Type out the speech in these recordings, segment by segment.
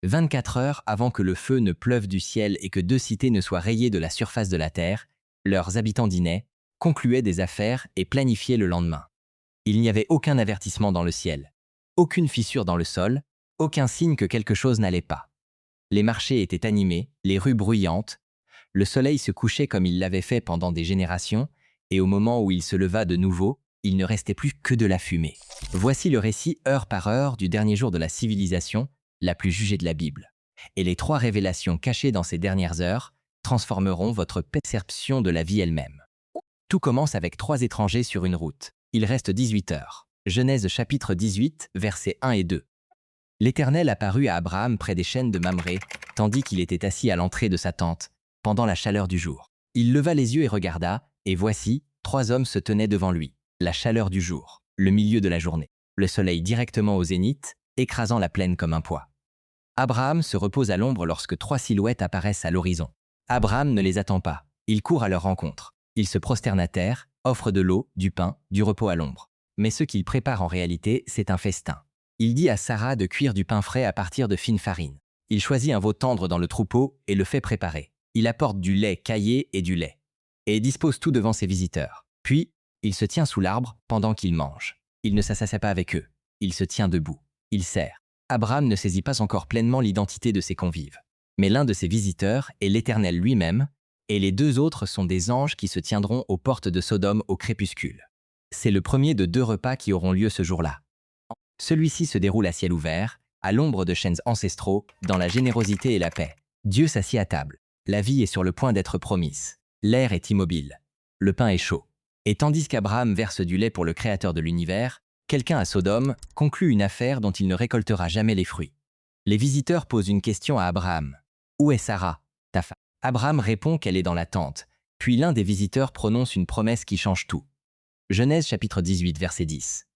24 heures avant que le feu ne pleuve du ciel et que 2 cités ne soient rayées de la surface de la terre, leurs habitants dînaient, concluaient des affaires et planifiaient le lendemain. Il n'y avait aucun avertissement dans le ciel, aucune fissure dans le sol, aucun signe que quelque chose n'allait pas. Les marchés étaient animés, les rues bruyantes, le soleil se couchait comme il l'avait fait pendant des générations, et au moment où il se leva de nouveau, il ne restait plus que de la fumée. Voici le récit heure par heure du dernier jour de la civilisation, la plus jugée de la Bible. Et les 3 révélations cachées dans ces dernières heures transformeront votre perception de la vie elle-même. Tout commence avec 3 étrangers sur une route. Il reste 18 heures. Genèse chapitre 18, versets 1 et 2. L'Éternel apparut à Abraham près des chênes de Mamré, tandis qu'il était assis à l'entrée de sa tente, pendant la chaleur du jour. Il leva les yeux et regarda, et voici, 3 hommes se tenaient devant lui. La chaleur du jour, le milieu de la journée, le soleil directement au zénith, écrasant la plaine comme un poids. Abraham se repose à l'ombre lorsque 3 silhouettes apparaissent à l'horizon. Abraham ne les attend pas, il court à leur rencontre. Il se prosterne à terre, offre de l'eau, du pain, du repos à l'ombre. Mais ce qu'il prépare en réalité, c'est un festin. Il dit à Sarah de cuire du pain frais à partir de fine farine. Il choisit un veau tendre dans le troupeau et le fait préparer. Il apporte du lait caillé et du lait, et dispose tout devant ses visiteurs. Puis, il se tient sous l'arbre pendant qu'ils mangent. Il ne s'associe pas avec eux. Il se tient debout. Il sert. Abraham ne saisit pas encore pleinement l'identité de ses convives. Mais l'un de ses visiteurs est l'Éternel lui-même, et les 2 autres sont des anges qui se tiendront aux portes de Sodome au crépuscule. C'est le premier de 2 repas qui auront lieu ce jour-là. Celui-ci se déroule à ciel ouvert, à l'ombre de chênes ancestraux, dans la générosité et la paix. Dieu s'assied à table. La vie est sur le point d'être promise. L'air est immobile. Le pain est chaud. Et tandis qu'Abraham verse du lait pour le Créateur de l'univers, quelqu'un à Sodome conclut une affaire dont il ne récoltera jamais les fruits. Les visiteurs posent une question à Abraham. « Où est Sarah, ta femme ?» Abraham répond qu'elle est dans la tente, puis l'un des visiteurs prononce une promesse qui change tout. Genèse chapitre 18, verset 10.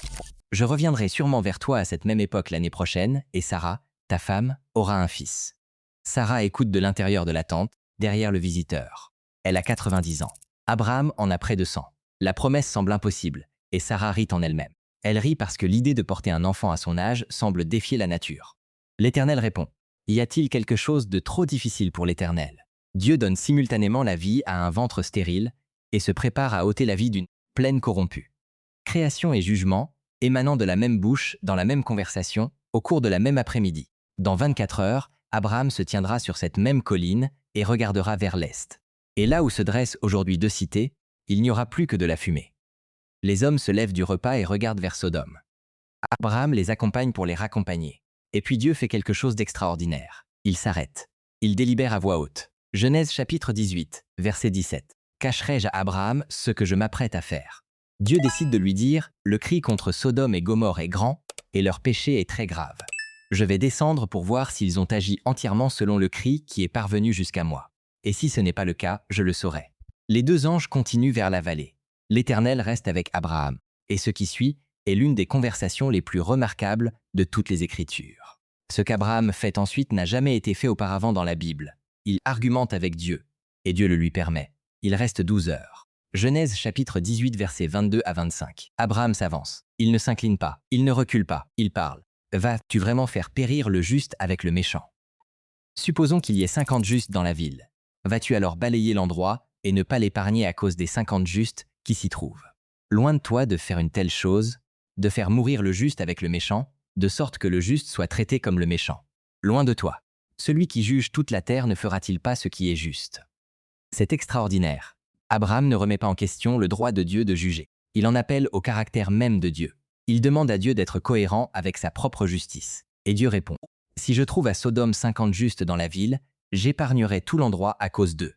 « Je reviendrai sûrement vers toi à cette même époque l'année prochaine, et Sarah, ta femme, aura un fils. » Sarah écoute de l'intérieur de la tente, derrière le visiteur. Elle a 90 ans. Abraham en a près de 100. La promesse semble impossible, et Sarah rit en elle-même. Elle rit parce que l'idée de porter un enfant à son âge semble défier la nature. L'Éternel répond. Y a-t-il quelque chose de trop difficile pour l'Éternel? Dieu donne simultanément la vie à un ventre stérile et se prépare à ôter la vie d'une plaine corrompue. Création et jugement, émanant de la même bouche, dans la même conversation, au cours de la même après-midi. Dans 24 heures, Abraham se tiendra sur cette même colline et regardera vers l'est. Et là où se dressent aujourd'hui 2 cités, il n'y aura plus que de la fumée. Les hommes se lèvent du repas et regardent vers Sodome. Abraham les accompagne pour les raccompagner. Et puis Dieu fait quelque chose d'extraordinaire. Il s'arrête. Il délibère à voix haute. Genèse chapitre 18, verset 17. « Cacherai-je à Abraham ce que je m'apprête à faire ?» Dieu décide de lui dire « Le cri contre Sodome et Gomorrhe est grand, et leur péché est très grave. Je vais descendre pour voir s'ils ont agi entièrement selon le cri qui est parvenu jusqu'à moi. Et si ce n'est pas le cas, je le saurai. » Les 2 anges continuent vers la vallée. L'Éternel reste avec Abraham. Et ce qui suit est l'une des conversations les plus remarquables de toutes les Écritures. Ce qu'Abraham fait ensuite n'a jamais été fait auparavant dans la Bible. Il argumente avec Dieu, et Dieu le lui permet. Il reste 12 heures. Genèse chapitre 18, versets 22 à 25. Abraham s'avance. Il ne s'incline pas, il ne recule pas, il parle. « Vas-tu vraiment faire périr le juste avec le méchant? Supposons qu'il y ait 50 justes dans la ville. Vas-tu alors balayer l'endroit et ne pas l'épargner à cause des 50 justes qui s'y trouvent? Loin de toi de faire une telle chose, de faire mourir le juste avec le méchant, de sorte que le juste soit traité comme le méchant. Loin de toi. Celui qui juge toute la terre ne fera-t-il pas ce qui est juste? » C'est extraordinaire. Abraham ne remet pas en question le droit de Dieu de juger. Il en appelle au caractère même de Dieu. Il demande à Dieu d'être cohérent avec sa propre justice. Et Dieu répond. Si je trouve à Sodome 50 justes dans la ville, j'épargnerai tout l'endroit à cause d'eux.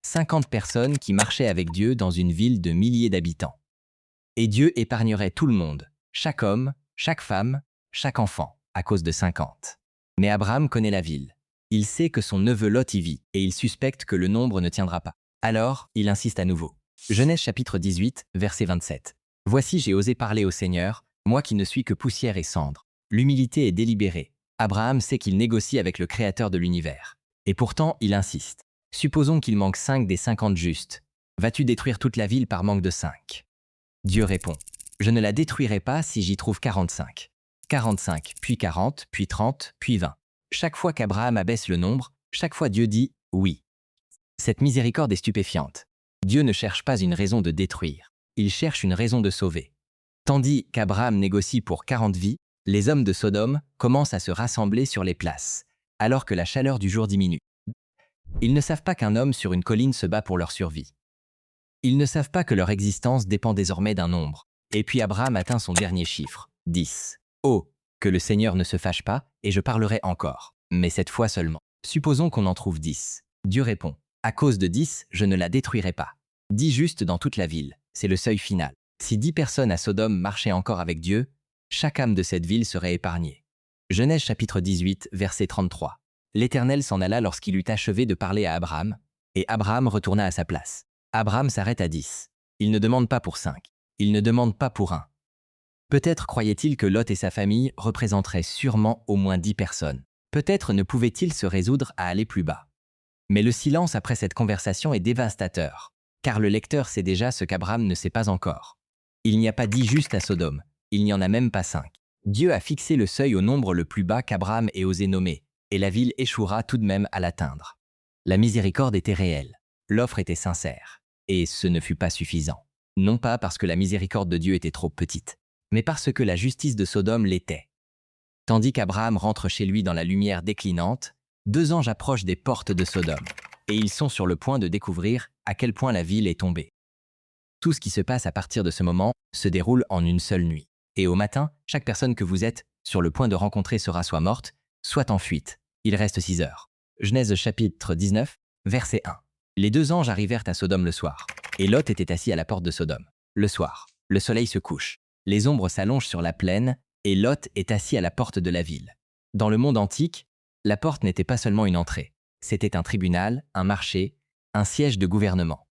50 personnes qui marchaient avec Dieu dans une ville de milliers d'habitants. Et Dieu épargnerait tout le monde, chaque homme, chaque femme, chaque enfant, à cause de 50. Mais Abraham connaît la ville. Il sait que son neveu Lot y vit, et il suspecte que le nombre ne tiendra pas. Alors, il insiste à nouveau. Genèse chapitre 18, verset 27. « Voici j'ai osé parler au Seigneur, moi qui ne suis que poussière et cendre. L'humilité est délibérée. Abraham sait qu'il négocie avec le Créateur de l'univers. Et pourtant, il insiste. Supposons qu'il manque 5 des 50 justes. Vas-tu détruire toute la ville par manque de 5 ? Dieu répond. Je ne la détruirai pas si j'y trouve 45. 45, puis 40, puis 30, puis 20. Chaque fois qu'Abraham abaisse le nombre, chaque fois Dieu dit « oui ». Cette miséricorde est stupéfiante. Dieu ne cherche pas une raison de détruire, il cherche une raison de sauver. Tandis qu'Abraham négocie pour 40 vies, les hommes de Sodome commencent à se rassembler sur les places, alors que la chaleur du jour diminue. Ils ne savent pas qu'un homme sur une colline se bat pour leur survie. Ils ne savent pas que leur existence dépend désormais d'un nombre. Et puis Abraham atteint son dernier chiffre, 10. Oh, que le Seigneur ne se fâche pas, et je parlerai encore, mais cette fois seulement. Supposons qu'on en trouve 10. Dieu répond, à cause de 10, je ne la détruirai pas. 10 justes dans toute la ville, c'est le seuil final. Si 10 personnes à Sodome marchaient encore avec Dieu, chaque âme de cette ville serait épargnée. Genèse chapitre 18, verset 33. L'Éternel s'en alla lorsqu'il eut achevé de parler à Abraham, et Abraham retourna à sa place. Abraham s'arrête à 10. Il ne demande pas pour 5. Il ne demande pas pour 1. Peut-être croyait-il que Lot et sa famille représenteraient sûrement au moins 10 personnes. Peut-être ne pouvait-il se résoudre à aller plus bas. Mais le silence après cette conversation est dévastateur, car le lecteur sait déjà ce qu'Abraham ne sait pas encore. Il n'y a pas 10 justes à Sodome, il n'y en a même pas 5. Dieu a fixé le seuil au nombre le plus bas qu'Abraham ait osé nommer, et la ville échouera tout de même à l'atteindre. La miséricorde était réelle, l'offre était sincère, et ce ne fut pas suffisant. Non pas parce que la miséricorde de Dieu était trop petite, mais parce que la justice de Sodome l'était. Tandis qu'Abraham rentre chez lui dans la lumière déclinante, 2 anges approchent des portes de Sodome, et ils sont sur le point de découvrir à quel point la ville est tombée. Tout ce qui se passe à partir de ce moment se déroule en une seule nuit. Et au matin, chaque personne que vous êtes sur le point de rencontrer sera soit morte, soit en fuite. Il reste 6 heures. Genèse chapitre 19, verset 1. Les 2 anges arrivèrent à Sodome le soir, et Lot était assis à la porte de Sodome. Le soir, le soleil se couche, les ombres s'allongent sur la plaine, et Lot est assis à la porte de la ville. Dans le monde antique, la porte n'était pas seulement une entrée, c'était un tribunal, un marché, un siège de gouvernement.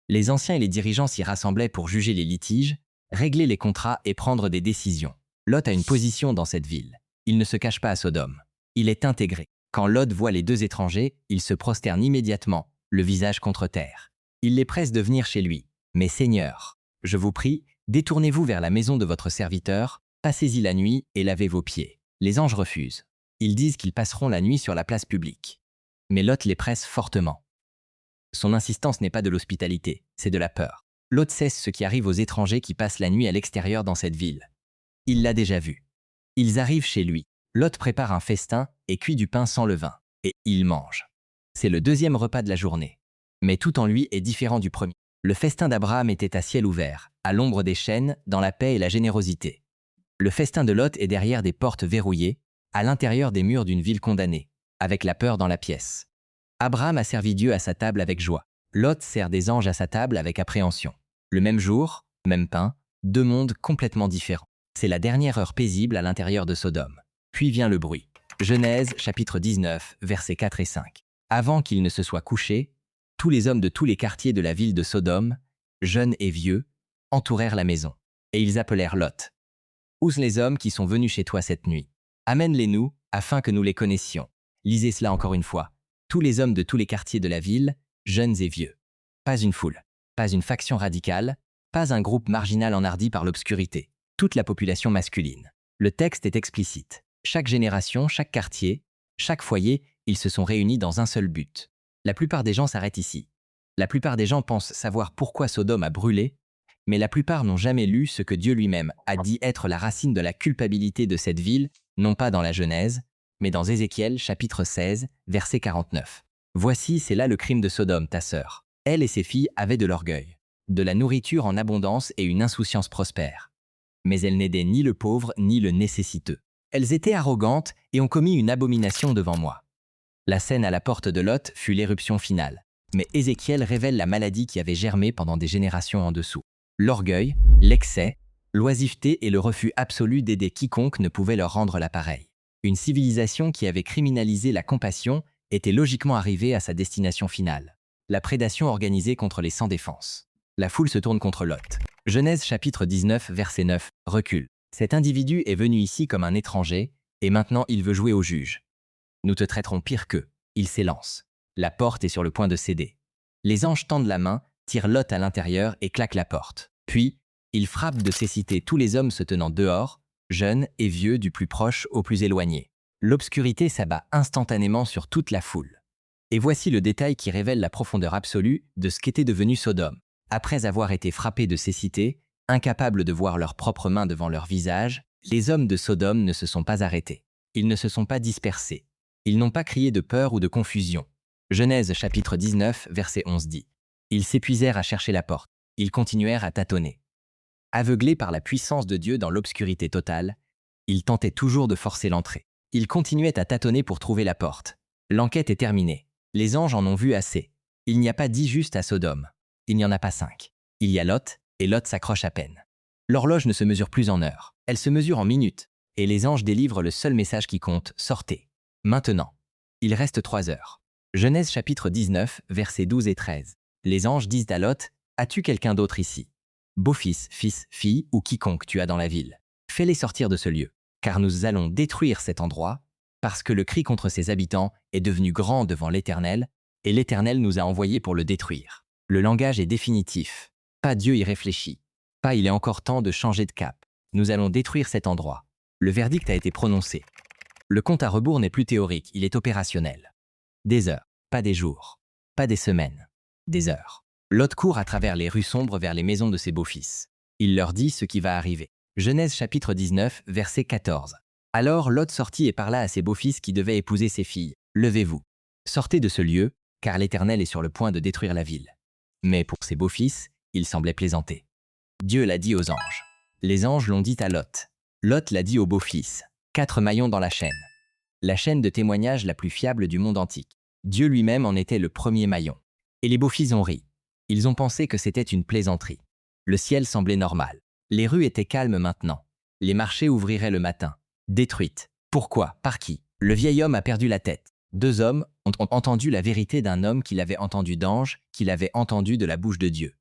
Les anciens et les dirigeants s'y rassemblaient pour juger les litiges, régler les contrats et prendre des décisions. Lot a une position dans cette ville. Il ne se cache pas à Sodome. Il est intégré. Quand Lot voit les 2 étrangers, il se prosterne immédiatement, le visage contre terre. Il les presse de venir chez lui. « Mais Seigneur, je vous prie, détournez-vous vers la maison de votre serviteur, passez-y la nuit et lavez vos pieds. » Les anges refusent. Ils disent qu'ils passeront la nuit sur la place publique. Mais Lot les presse fortement. Son insistance n'est pas de l'hospitalité, c'est de la peur. Lot sait ce qui arrive aux étrangers qui passent la nuit à l'extérieur dans cette ville. Il l'a déjà vu. Ils arrivent chez lui. Lot prépare un festin et cuit du pain sans levain. Et il mange. C'est le 2e repas de la journée. Mais tout en lui est différent du premier. Le festin d'Abraham était à ciel ouvert, à l'ombre des chênes, dans la paix et la générosité. Le festin de Lot est derrière des portes verrouillées, à l'intérieur des murs d'une ville condamnée, avec la peur dans la pièce. Abraham a servi Dieu à sa table avec joie. Lot sert des anges à sa table avec appréhension. Le même jour, même pain, 2 mondes complètement différents. C'est la dernière heure paisible à l'intérieur de Sodome. Puis vient le bruit. Genèse chapitre 19, versets 4 et 5. Avant qu'il ne se soit couché, tous les hommes de tous les quartiers de la ville de Sodome, jeunes et vieux, entourèrent la maison. Et ils appelèrent Lot. « Où sont les hommes qui sont venus chez toi cette nuit? Amène-les-nous, afin que nous les connaissions. » Lisez cela encore une fois. Tous les hommes de tous les quartiers de la ville, jeunes et vieux. Pas une foule, pas une faction radicale, pas un groupe marginal enhardi par l'obscurité. Toute la population masculine. Le texte est explicite. Chaque génération, chaque quartier, chaque foyer, ils se sont réunis dans un seul but. La plupart des gens s'arrêtent ici. La plupart des gens pensent savoir pourquoi Sodome a brûlé, mais la plupart n'ont jamais lu ce que Dieu lui-même a dit être la racine de la culpabilité de cette ville, non pas dans la Genèse, mais dans Ézéchiel chapitre 16, verset 49. « Voici, c'est là le crime de Sodome, ta sœur. Elle et ses filles avaient de l'orgueil, de la nourriture en abondance et une insouciance prospère. Mais elles n'aidaient ni le pauvre ni le nécessiteux. Elles étaient arrogantes et ont commis une abomination devant moi. » La scène à la porte de Lot fut l'éruption finale. Mais Ézéchiel révèle la maladie qui avait germé pendant des générations en dessous. L'orgueil, l'excès, l'oisiveté et le refus absolu d'aider quiconque ne pouvait leur rendre l'appareil. Une civilisation qui avait criminalisé la compassion était logiquement arrivée à sa destination finale. La prédation organisée contre les sans défense. La foule se tourne contre Lot. Genèse chapitre 19, verset 9, recule. Cet individu est venu ici comme un étranger, et maintenant il veut jouer au juge. Nous te traiterons pire qu'eux. Il s'élance. La porte est sur le point de céder. Les anges tendent la main, tirent Lot à l'intérieur et claquent la porte. Puis, ils frappent de cécité tous les hommes se tenant dehors, jeunes et vieux du plus proche au plus éloigné. L'obscurité s'abat instantanément sur toute la foule. Et voici le détail qui révèle la profondeur absolue de ce qu'était devenu Sodome. Après avoir été frappés de cécité, incapables de voir leurs propres mains devant leur visage, les hommes de Sodome ne se sont pas arrêtés. Ils ne se sont pas dispersés. Ils n'ont pas crié de peur ou de confusion. Genèse chapitre 19, verset 11 dit « Ils s'épuisèrent à chercher la porte. Ils continuèrent à tâtonner. » Aveuglés par la puissance de Dieu dans l'obscurité totale, ils tentaient toujours de forcer l'entrée. Ils continuaient à tâtonner pour trouver la porte. L'enquête est terminée. Les anges en ont vu assez. Il n'y a pas 10 justes à Sodome. Il n'y en a pas 5. Il y a Lot, et Lot s'accroche à peine. L'horloge ne se mesure plus en heures. Elle se mesure en minutes. Et les anges délivrent le seul message qui compte, sortez. Maintenant. Il reste 3 heures. Genèse chapitre 19, versets 12 et 13. Les anges disent à Lot, as-tu quelqu'un d'autre ici? Beau-fils, fils, fille ou quiconque tu as dans la ville. Fais-les sortir de ce lieu, car nous allons détruire cet endroit, parce que le cri contre ses habitants est devenu grand devant l'Éternel, et l'Éternel nous a envoyés pour le détruire. Le langage est définitif. Pas Dieu y réfléchit. Pas il est encore temps de changer de cap. Nous allons détruire cet endroit. Le verdict a été prononcé. Le compte à rebours n'est plus théorique, il est opérationnel. Des heures, pas des jours. Pas des semaines. Des heures. Lot court à travers les rues sombres vers les maisons de ses beaux-fils. Il leur dit ce qui va arriver. Genèse chapitre 19, verset 14. Alors Lot sortit et parla à ses beaux-fils qui devaient épouser ses filles. Levez-vous. Sortez de ce lieu, car l'Éternel est sur le point de détruire la ville. Mais pour ses beaux-fils, il semblait plaisanter. Dieu l'a dit aux anges. Les anges l'ont dit à Lot. Lot l'a dit aux beaux-fils. 4 maillons dans la chaîne. La chaîne de témoignage la plus fiable du monde antique. Dieu lui-même en était le premier maillon. Et les beaux-fils ont ri. Ils ont pensé que c'était une plaisanterie. Le ciel semblait normal. Les rues étaient calmes maintenant. Les marchés ouvriraient le matin. Détruites. Pourquoi? Par qui? Le vieil homme a perdu la tête. 2 hommes ont entendu la vérité d'un homme qu'il avait entendu d'ange, qu'il avait entendu de la bouche de Dieu.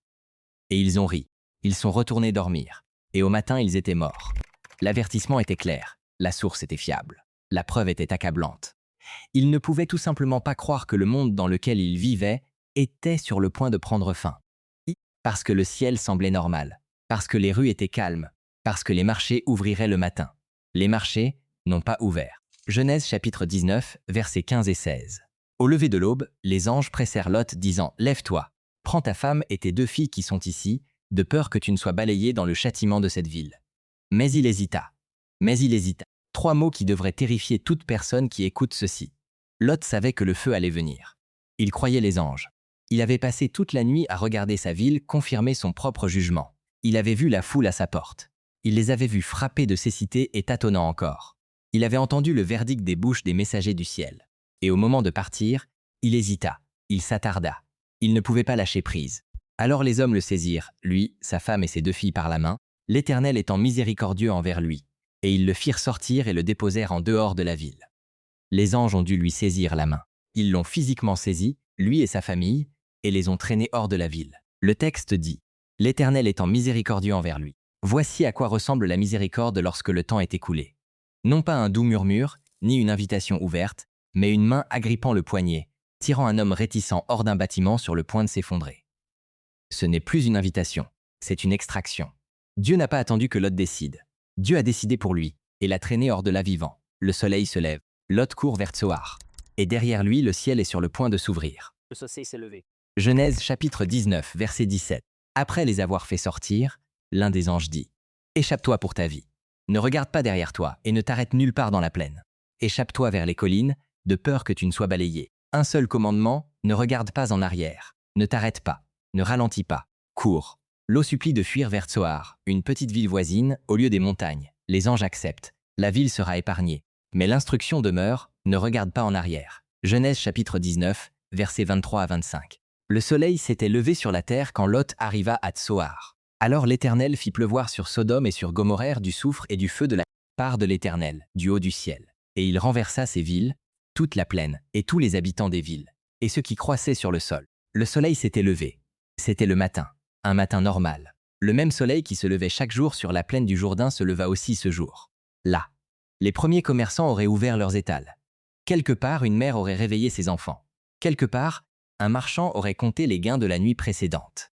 Et ils ont ri. Ils sont retournés dormir. Et au matin, ils étaient morts. L'avertissement était clair. La source était fiable. La preuve était accablante. Ils ne pouvaient tout simplement pas croire que le monde dans lequel ils vivaient était sur le point de prendre fin. Parce que le ciel semblait normal. Parce que les rues étaient calmes. Parce que les marchés ouvriraient le matin. Les marchés n'ont pas ouvert. Genèse chapitre 19, versets 15 et 16. Au lever de l'aube, les anges pressèrent Lot, disant « Lève-toi, prends ta femme et tes 2 filles qui sont ici, de peur que tu ne sois balayé dans le châtiment de cette ville. » Mais il hésita. 3 mots qui devraient terrifier toute personne qui écoute ceci. Lot savait que le feu allait venir. Il croyait les anges. Il avait passé toute la nuit à regarder sa ville confirmer son propre jugement. Il avait vu la foule à sa porte. Il les avait vus frapper de cécité et tâtonnant encore. Il avait entendu le verdict des bouches des messagers du ciel. Et au moment de partir, il hésita, il s'attarda. Il ne pouvait pas lâcher prise. Alors les hommes le saisirent, lui, sa femme et ses 2 filles par la main, l'Éternel étant miséricordieux envers lui. Et ils le firent sortir et le déposèrent en dehors de la ville. Les anges ont dû lui saisir la main. Ils l'ont physiquement saisi, lui et sa famille, et les ont traînés hors de la ville. Le texte dit « L'Éternel étant miséricordieux envers lui ». Voici à quoi ressemble la miséricorde lorsque le temps est écoulé. Non pas un doux murmure, ni une invitation ouverte, mais une main agrippant le poignet, tirant un homme réticent hors d'un bâtiment sur le point de s'effondrer. Ce n'est plus une invitation, c'est une extraction. Dieu n'a pas attendu que Lot décide. Dieu a décidé pour lui, et l'a traîné hors de là vivant. Le soleil se lève. Lot court vers Tsoar. Et derrière lui, le ciel est sur le point de s'ouvrir. Le soleil s'est levé. Genèse chapitre 19, verset 17. Après les avoir fait sortir, l'un des anges dit « Échappe-toi pour ta vie. Ne regarde pas derrière toi et ne t'arrête nulle part dans la plaine. Échappe-toi vers les collines, de peur que tu ne sois balayé. Un seul commandement, ne regarde pas en arrière. Ne t'arrête pas. Ne ralentis pas. Cours. » L'eau supplie de fuir vers Tsoar, une petite ville voisine, au lieu des montagnes. Les anges acceptent. La ville sera épargnée. Mais l'instruction demeure, ne regarde pas en arrière. Genèse chapitre 19, versets 23 à 25. Le soleil s'était levé sur la terre quand Lot arriva à Tsoar. Alors l'Éternel fit pleuvoir sur Sodome et sur Gomorrhe du soufre et du feu de la part de l'Éternel, du haut du ciel. Et il renversa ces villes, toute la plaine, et tous les habitants des villes, et ceux qui croissaient sur le sol. Le soleil s'était levé. C'était le matin, un matin normal. Le même soleil qui se levait chaque jour sur la plaine du Jourdain se leva aussi ce jour. Là, les premiers commerçants auraient ouvert leurs étals. Quelque part, une mère aurait réveillé ses enfants. Quelque part, un marchand aurait compté les gains de la nuit précédente.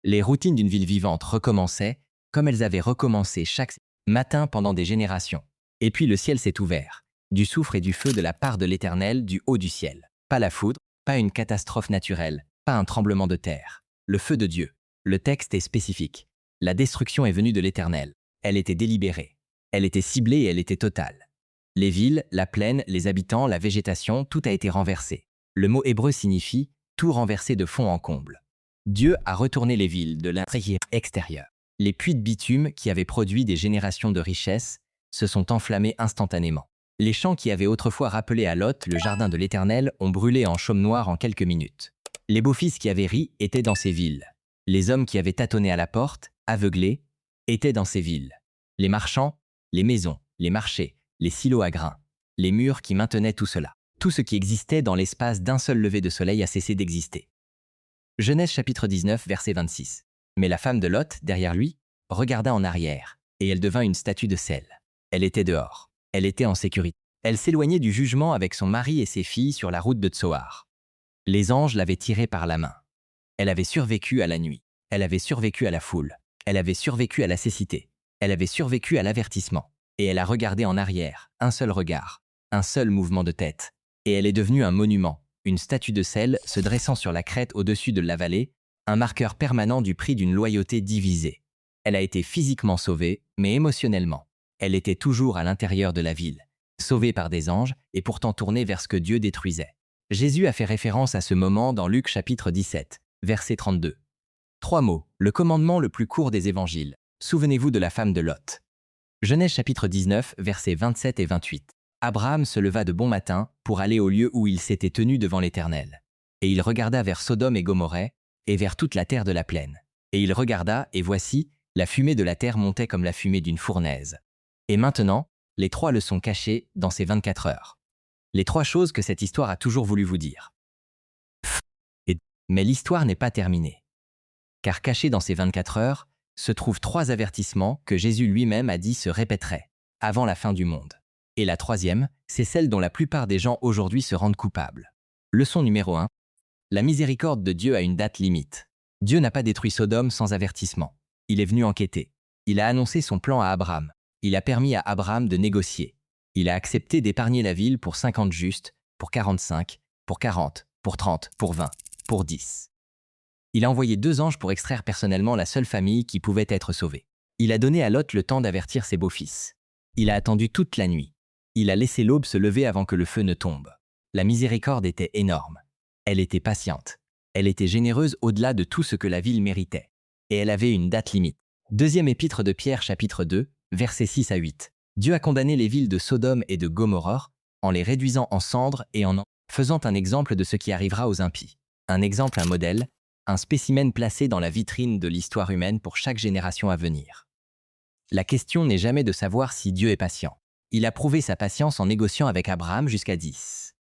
Les routines d'une ville vivante recommençaient, comme elles avaient recommencé chaque matin pendant des générations. Et puis le ciel s'est ouvert, du soufre et du feu de la part de l'Éternel du haut du ciel. Pas la foudre, pas une catastrophe naturelle, pas un tremblement de terre. Le feu de Dieu. Le texte est spécifique. La destruction est venue de l'Éternel. Elle était délibérée. Elle était ciblée et elle était totale. Les villes, la plaine, les habitants, la végétation, tout a été renversé. Le mot hébreu signifie « tout renversé de fond en comble ». Dieu a retourné les villes de l'intérieur extérieur. Les puits de bitume qui avaient produit des générations de richesses se sont enflammés instantanément. Les champs qui avaient autrefois rappelé à Lot le jardin de l'Éternel ont brûlé en chaume noir en quelques minutes. Les beaux-fils qui avaient ri étaient dans ces villes. Les hommes qui avaient tâtonné à la porte, aveuglés, étaient dans ces villes. Les marchands, les maisons, les marchés, les silos à grains, les murs qui maintenaient tout cela. Tout ce qui existait dans l'espace d'un seul lever de soleil a cessé d'exister. Genèse chapitre 19, verset 26. Mais la femme de Lot, derrière lui, regarda en arrière, et elle devint une statue de sel. Elle était dehors. Elle était en sécurité. Elle s'éloignait du jugement avec son mari et ses filles sur la route de Tsoar. Les anges l'avaient tirée par la main. Elle avait survécu à la nuit. Elle avait survécu à la foule. Elle avait survécu à la cécité. Elle avait survécu à l'avertissement. Et elle a regardé en arrière, un seul regard, un seul mouvement de tête. Et elle est devenue un monument, une statue de sel se dressant sur la crête au-dessus de la vallée, un marqueur permanent du prix d'une loyauté divisée. Elle a été physiquement sauvée, mais émotionnellement. Elle était toujours à l'intérieur de la ville, sauvée par des anges et pourtant tournée vers ce que Dieu détruisait. Jésus a fait référence à ce moment dans Luc chapitre 17, verset 32. 3 mots, le commandement le plus court des évangiles. Souvenez-vous de la femme de Lot. Genèse chapitre 19, versets 27 et 28. Abraham se leva de bon matin pour aller au lieu où il s'était tenu devant l'Éternel. Et il regarda vers Sodome et Gomorrhe, et vers toute la terre de la plaine. Et il regarda, et voici, la fumée de la terre montait comme la fumée d'une fournaise. Et maintenant, les 3 le sont cachés dans ces 24 heures. Les 3 choses que cette histoire a toujours voulu vous dire. Mais l'histoire n'est pas terminée. Car cachés dans ces 24 heures, se trouvent 3 avertissements que Jésus lui-même a dit se répéteraient, avant la fin du monde. Et la 3e, c'est celle dont la plupart des gens aujourd'hui se rendent coupables. Leçon numéro 1. La miséricorde de Dieu a une date limite. Dieu n'a pas détruit Sodome sans avertissement. Il est venu enquêter. Il a annoncé son plan à Abraham. Il a permis à Abraham de négocier. Il a accepté d'épargner la ville pour 50 justes, pour 45, pour 40, pour 30, pour 20, pour 10. Il a envoyé 2 anges pour extraire personnellement la seule famille qui pouvait être sauvée. Il a donné à Lot le temps d'avertir ses beaux-fils. Il a attendu toute la nuit. Il a laissé l'aube se lever avant que le feu ne tombe. La miséricorde était énorme. Elle était patiente. Elle était généreuse au-delà de tout ce que la ville méritait. Et elle avait une date limite. Deuxième épître de Pierre chapitre 2, versets 6 à 8. Dieu a condamné les villes de Sodome et de Gomorrhe en les réduisant en cendres et en faisant un exemple de ce qui arrivera aux impies. Un exemple, un modèle, un spécimen placé dans la vitrine de l'histoire humaine pour chaque génération à venir. La question n'est jamais de savoir si Dieu est patient. Il a prouvé sa patience en négociant avec Abraham jusqu'à 10.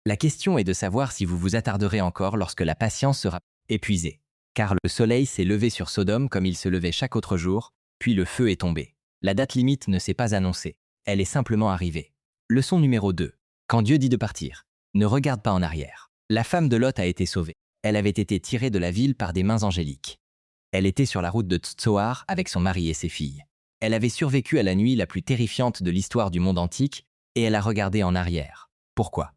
La question est de savoir si vous vous attarderez encore lorsque la patience sera épuisée. Car le soleil s'est levé sur Sodome comme il se levait chaque autre jour, puis le feu est tombé. La date limite ne s'est pas annoncée. Elle est simplement arrivée. Leçon numéro 2. Quand Dieu dit de partir, ne regarde pas en arrière. La femme de Lot a été sauvée. Elle avait été tirée de la ville par des mains angéliques. Elle était sur la route de Tsoar avec son mari et ses filles. Elle avait survécu à la nuit la plus terrifiante de l'histoire du monde antique et elle a regardé en arrière. Pourquoi?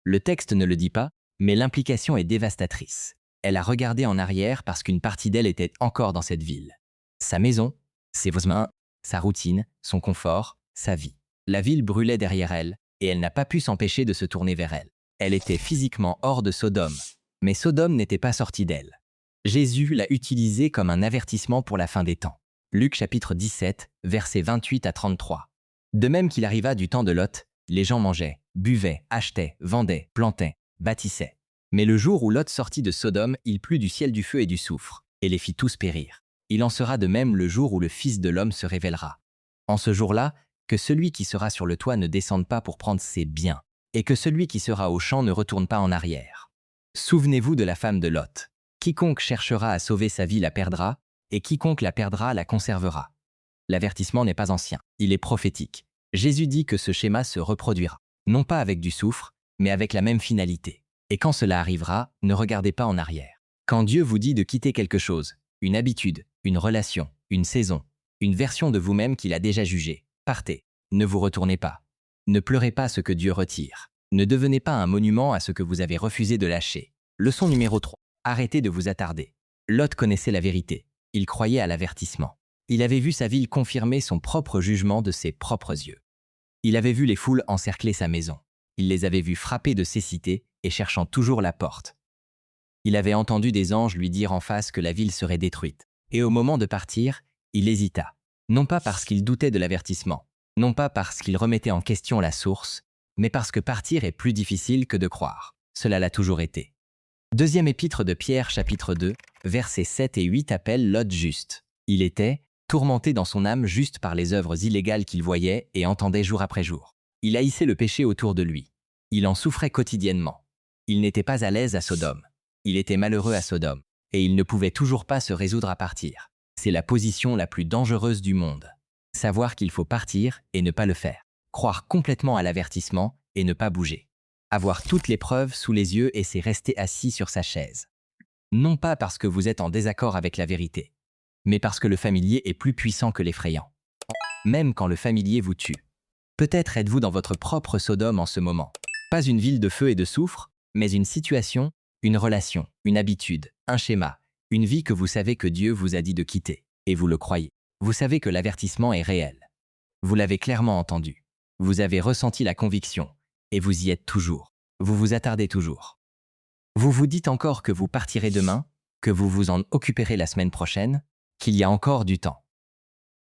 Le texte ne le dit pas, mais l'implication est dévastatrice. Elle a regardé en arrière parce qu'une partie d'elle était encore dans cette ville. Sa maison, ses voisins, sa routine, son confort, sa vie. La ville brûlait derrière elle et elle n'a pas pu s'empêcher de se tourner vers elle. Elle était physiquement hors de Sodome, mais Sodome n'était pas sortie d'elle. Jésus l'a utilisée comme un avertissement pour la fin des temps. Luc chapitre 17, versets 28 à 33. De même qu'il arriva du temps de Lot, les gens mangeaient, buvaient, achetaient, vendaient, plantaient, bâtissaient. Mais le jour où Lot sortit de Sodome, il plut du ciel du feu et du soufre, et les fit tous périr. Il en sera de même le jour où le Fils de l'homme se révélera. En ce jour-là, que celui qui sera sur le toit ne descende pas pour prendre ses biens, et que celui qui sera au champ ne retourne pas en arrière. Souvenez-vous de la femme de Lot. Quiconque cherchera à sauver sa vie la perdra, et quiconque la perdra la conservera. L'avertissement n'est pas ancien, il est prophétique. Jésus dit que ce schéma se reproduira, non pas avec du soufre, mais avec la même finalité. Et quand cela arrivera, ne regardez pas en arrière. Quand Dieu vous dit de quitter quelque chose, une habitude, une relation, une saison, une version de vous-même qu'il a déjà jugée, partez, ne vous retournez pas. Ne pleurez pas ce que Dieu retire. Ne devenez pas un monument à ce que vous avez refusé de lâcher. Leçon numéro 3. Arrêtez de vous attarder. Lot connaissait la vérité. Il croyait à l'avertissement. Il avait vu sa ville confirmer son propre jugement de ses propres yeux. Il avait vu les foules encercler sa maison. Il les avait vues frapper de cécité et cherchant toujours la porte. Il avait entendu des anges lui dire en face que la ville serait détruite. Et au moment de partir, il hésita. Non pas parce qu'il doutait de l'avertissement, non pas parce qu'il remettait en question la source, mais parce que partir est plus difficile que de croire. Cela l'a toujours été. Deuxième épître de Pierre, chapitre 2, versets 7 et 8 appelle Lot juste. Il était tourmenté dans son âme juste par les œuvres illégales qu'il voyait et entendait jour après jour. Il haïssait le péché autour de lui. Il en souffrait quotidiennement. Il n'était pas à l'aise à Sodome. Il était malheureux à Sodome. Et il ne pouvait toujours pas se résoudre à partir. C'est la position la plus dangereuse du monde. Savoir qu'il faut partir et ne pas le faire. Croire complètement à l'avertissement et ne pas bouger. Avoir toutes les preuves sous les yeux et c'est rester assis sur sa chaise. Non pas parce que vous êtes en désaccord avec la vérité, mais parce que le familier est plus puissant que l'effrayant. Même quand le familier vous tue. Peut-être êtes-vous dans votre propre Sodome en ce moment. Pas une ville de feu et de soufre, mais une situation, une relation, une habitude, un schéma, une vie que vous savez que Dieu vous a dit de quitter, et vous le croyez. Vous savez que l'avertissement est réel. Vous l'avez clairement entendu. Vous avez ressenti la conviction, et vous y êtes toujours. Vous vous attardez toujours. Vous vous dites encore que vous partirez demain, que vous vous en occuperez la semaine prochaine, qu'il y a encore du temps.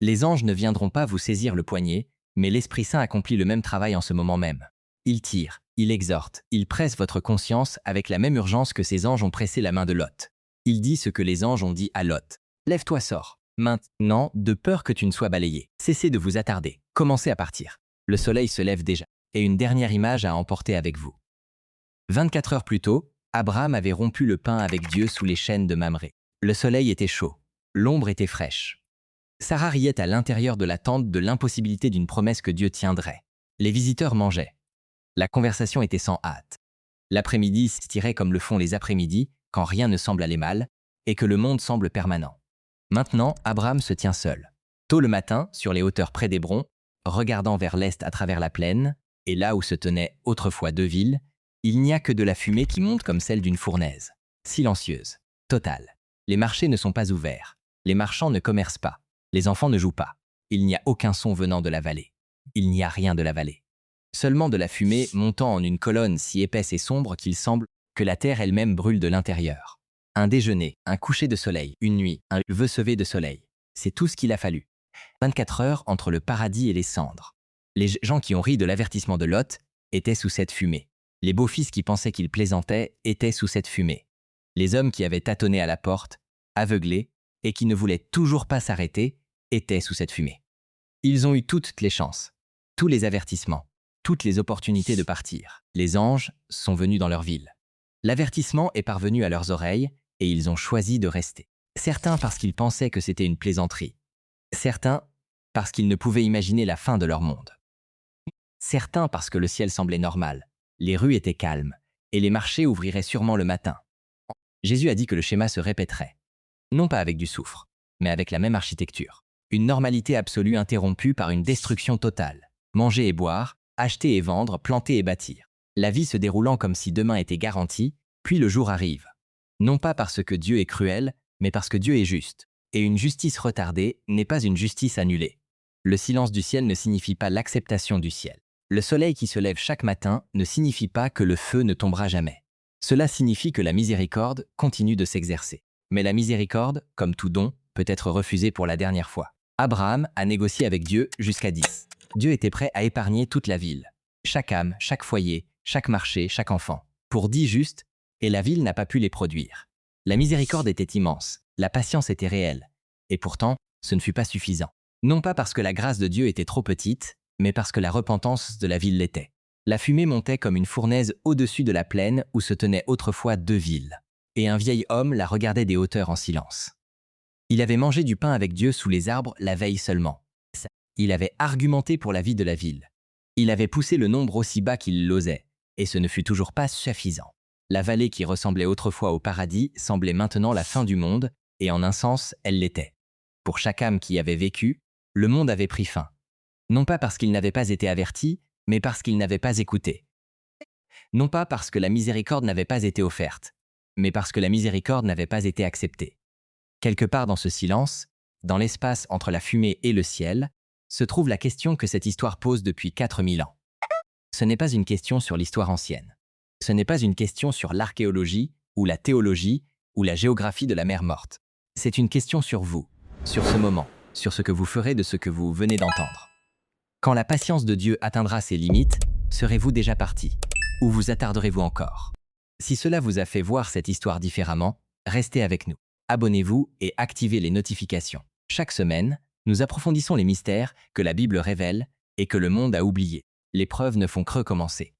Les anges ne viendront pas vous saisir le poignet, mais l'Esprit Saint accomplit le même travail en ce moment même. Il tire, il exhorte, il presse votre conscience avec la même urgence que ces anges ont pressé la main de Lot. Il dit ce que les anges ont dit à Lot. Lève-toi, sors. Maintenant, de peur que tu ne sois balayé. Cessez de vous attarder. Commencez à partir. Le soleil se lève déjà. Et une dernière image à emporter avec vous. 24 heures plus tôt, Abraham avait rompu le pain avec Dieu sous les chênes de Mamré. Le soleil était chaud. L'ombre était fraîche. Sarah riait à l'intérieur de la tente de l'impossibilité d'une promesse que Dieu tiendrait. Les visiteurs mangeaient. La conversation était sans hâte. L'après-midi s'étirait comme le font les après-midi, quand rien ne semble aller mal, et que le monde semble permanent. Maintenant, Abraham se tient seul. Tôt le matin, sur les hauteurs près d'Hébron, regardant vers l'est à travers la plaine, et là où se tenaient autrefois deux villes, il n'y a que de la fumée qui monte comme celle d'une fournaise. Silencieuse, totale. Les marchés ne sont pas ouverts. Les marchands ne commercent pas. Les enfants ne jouent pas. Il n'y a aucun son venant de la vallée. Il n'y a rien de la vallée. Seulement de la fumée montant en une colonne si épaisse et sombre qu'il semble que la terre elle-même brûle de l'intérieur. Un déjeuner, un coucher de soleil, une nuit, un lever de soleil. C'est tout ce qu'il a fallu. 24 heures entre le paradis et les cendres. Les gens qui ont ri de l'avertissement de Lot étaient sous cette fumée. Les beaux-fils qui pensaient qu'ils plaisantaient étaient sous cette fumée. Les hommes qui avaient tâtonné à la porte, aveuglés, et qui ne voulaient toujours pas s'arrêter, étaient sous cette fumée. Ils ont eu toutes les chances, tous les avertissements, toutes les opportunités de partir. Les anges sont venus dans leur ville. L'avertissement est parvenu à leurs oreilles et ils ont choisi de rester. Certains parce qu'ils pensaient que c'était une plaisanterie. Certains parce qu'ils ne pouvaient imaginer la fin de leur monde. Certains parce que le ciel semblait normal, les rues étaient calmes et les marchés ouvriraient sûrement le matin. Jésus a dit que le schéma se répéterait. Non pas avec du soufre, mais avec la même architecture. Une normalité absolue interrompue par une destruction totale. Manger et boire, acheter et vendre, planter et bâtir. La vie se déroulant comme si demain était garanti, puis le jour arrive. Non pas parce que Dieu est cruel, mais parce que Dieu est juste. Et une justice retardée n'est pas une justice annulée. Le silence du ciel ne signifie pas l'acceptation du ciel. Le soleil qui se lève chaque matin ne signifie pas que le feu ne tombera jamais. Cela signifie que la miséricorde continue de s'exercer. Mais la miséricorde, comme tout don, peut être refusée pour la dernière fois. Abraham a négocié avec Dieu jusqu'à 10. Dieu était prêt à épargner toute la ville. Chaque âme, chaque foyer, chaque marché, chaque enfant. Pour 10 justes, et la ville n'a pas pu les produire. La miséricorde était immense, la patience était réelle. Et pourtant, ce ne fut pas suffisant. Non pas parce que la grâce de Dieu était trop petite, mais parce que la repentance de la ville l'était. La fumée montait comme une fournaise au-dessus de la plaine où se tenaient autrefois deux villes. Et un vieil homme la regardait des hauteurs en silence. Il avait mangé du pain avec Dieu sous les arbres la veille seulement. Il avait argumenté pour la vie de la ville. Il avait poussé le nombre aussi bas qu'il l'osait, et ce ne fut toujours pas suffisant. La vallée qui ressemblait autrefois au paradis semblait maintenant la fin du monde, et en un sens, elle l'était. Pour chaque âme qui y avait vécu, le monde avait pris fin. Non pas parce qu'il n'avait pas été averti, mais parce qu'ils n'avaient pas écouté. Non pas parce que la miséricorde n'avait pas été offerte, mais parce que la miséricorde n'avait pas été acceptée. Quelque part dans ce silence, dans l'espace entre la fumée et le ciel, se trouve la question que cette histoire pose depuis 4000 ans. Ce n'est pas une question sur l'histoire ancienne. Ce n'est pas une question sur l'archéologie, ou la théologie, ou la géographie de la mer morte. C'est une question sur vous, sur ce moment, sur ce que vous ferez de ce que vous venez d'entendre. Quand la patience de Dieu atteindra ses limites, serez-vous déjà parti? Ou vous attarderez-vous encore? Si cela vous a fait voir cette histoire différemment, restez avec nous. Abonnez-vous et activez les notifications. Chaque semaine, nous approfondissons les mystères que la Bible révèle et que le monde a oubliés. Les preuves ne font que recommencer.